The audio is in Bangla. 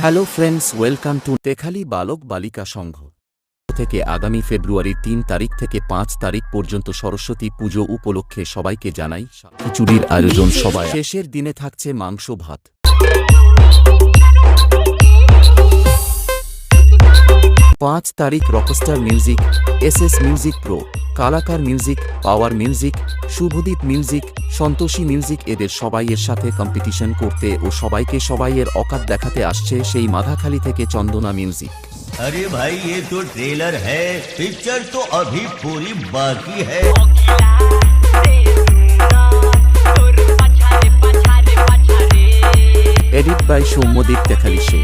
Hello friends, welcome to Tekhali বালক বালিকা সংঘ থেকে আগামী ফেব্রুয়ারির ৩ তারিখ থেকে ৫ তারিখ পর্যন্ত সরস্বতী পুজো উপলক্ষে সবাইকে জানাই খিচুড়ির আয়োজন। সবাই শেষের দিনে থাকছে মাংস ভাত। ৫ তারিখ rockstar music, SS music pro, Kalakar music, power music, Subhadeep music, Santoshi music এদের সবাইয়ের সাথে কম্পিটিশন করতে ও সবাইয়ের অকাত দেখাতে আসছে সেই মাধাখালী থেকে চন্দনা মিউজিক। अरे भाई ये तो ट्रेलर है, पिक्चर तो अभी पूरी बाकी है। Edit by Soumyadeep तेखाली।